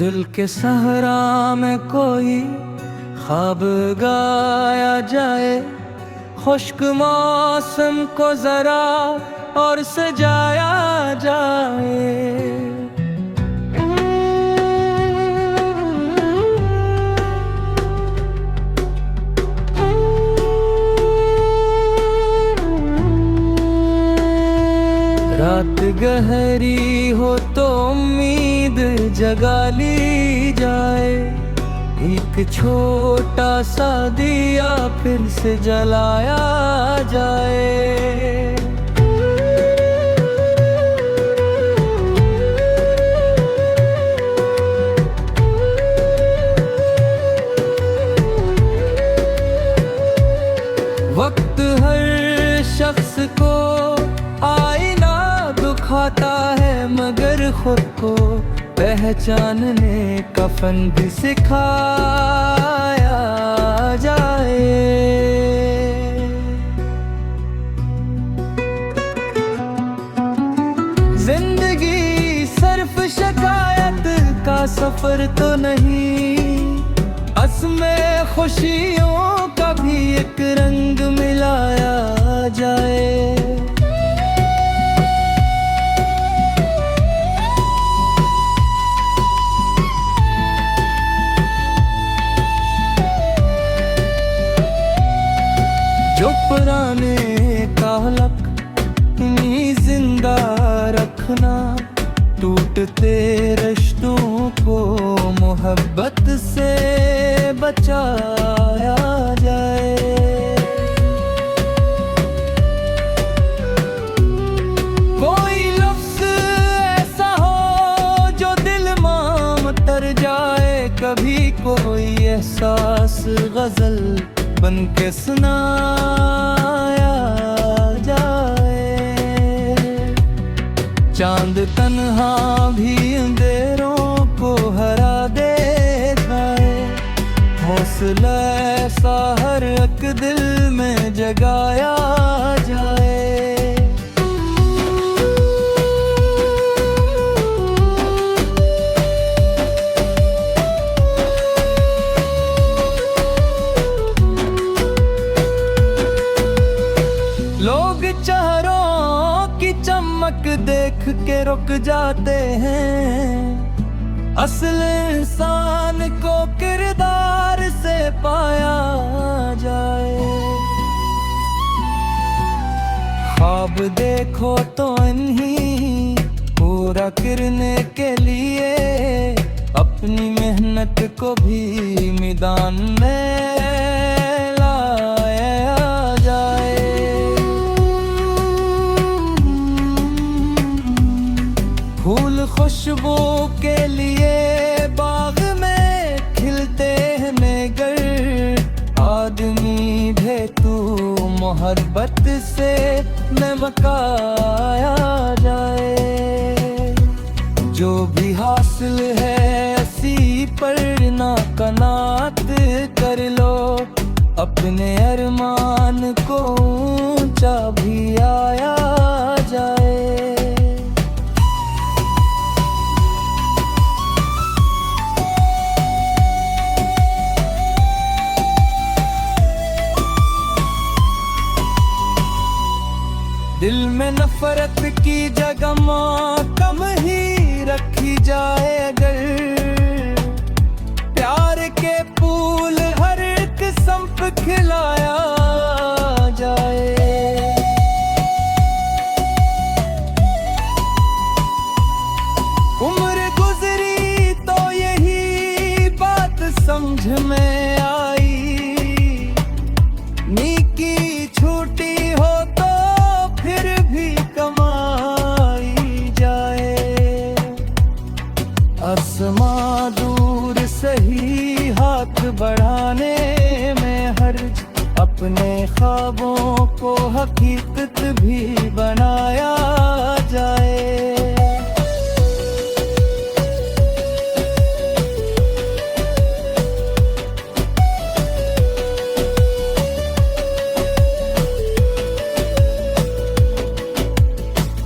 दिल के सहरा में कोई ख्वाब गाया जाए, खुश्क मौसम को जरा और सजाया जाए। रात गहरी हो तो उम्मीद जगा ली जाए, एक छोटा सा दिया फिर से जलाया जाए। वक्त हर शख्स को आईना दुखाता है, मगर खुद को पहचानने का फन भी सिखाया जाए। जिंदगी सिर्फ शिकायत का सफर तो नहीं, असमें खुशियों का भी एक रंग मिलाया जाए। जो पुराने कालक इन्हीं जिंदा रखना, टूटते रिश्तों को मोहब्बत से बचाया जाए। कोई लफ्ज़ ऐसा हो जो दिल में उतर जाए, कभी कोई एहसास गजल बन के सुनाया जाए। चांद तन्हा भी अंधेरों को हरा देता है, हौसला ऐसा हर एक दिल में जगाया जाए। लोग चेहरों की चमक देख के रुक जाते हैं, असल इंसान को किरदार से पाया जाए। ख्वाब देखो तो इन्हीं पूरा करने के लिए अपनी मेहनत को भी मैदान में लाया जाए। फूल खुशबू के लिए बाग में खिलते हैं मगर आदमी भी तू मोहब्बत से महकाया जाए। जो भी हासिल है ऐसी पर ना कनात कर लो, अपने अरमान को ऊंचा भी आया जाए। दिल में नफरत की जगह कम ही रखी जाए, अगर प्यार के फूल हर किस्म पे खिलाया जाए। उम्र गुजरी तो यही बात समझ में आई, नीकी छूटी हो तो फिर भी कमाई जाए। आसमां दूर सही हाथ बढ़ाने में हर्ज, अपने ख्वाबों को हकीकत भी बनाया जाए।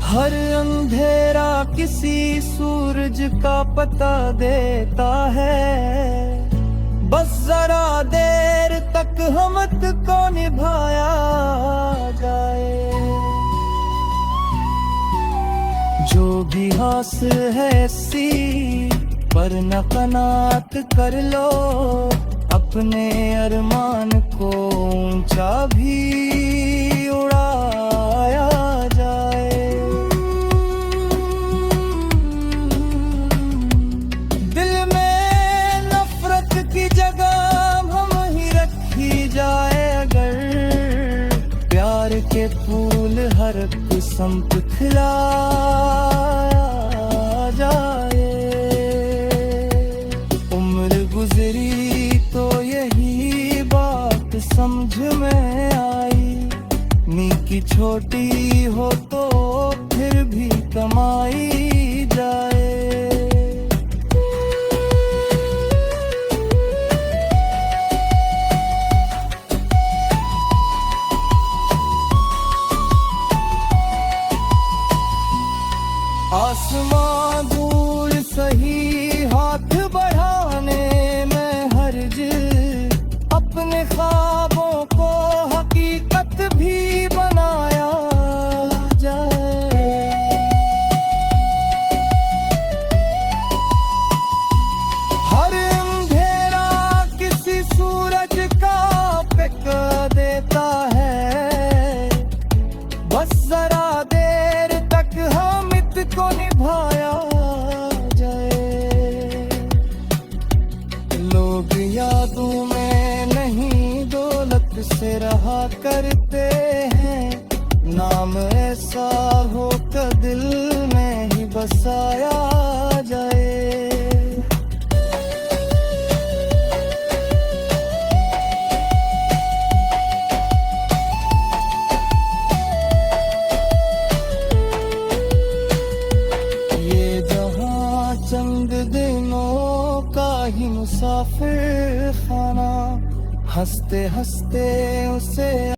हर अंधेरा किसी सूरज का पता देता है। बस जरा देर तक हमत को निभाया जाए। जो भी हासिल है सी पर न कनात कर लो, अपने अरमान को ऊंचा भी उड़ाया जाए। दिल में नफरत की जगह हम ही रखी जाए अगर, प्यार के फूल हर किस्म खिलाया जाए। उम्र गुजरी तो यही बात समझ में आई, नीकी छोटी हो तो फिर भी कमाई जाए। आसमां दूर सही हाथ बढ़ाने में हर्ज, अपने ख्वाबों को हकीकत भी बनाया जाए। हर अंधेरा किसी सूरज का पिक देता है। बस जरा देर तक हम को निभाया जाए। लोग यादों में नहीं दौलत से रहा करते हैं, नाम ऐसा हो कि दिल में ही बसाया जाए। चंद दिनों का ही मुसाफिर खाना, हंसते हंसते उसे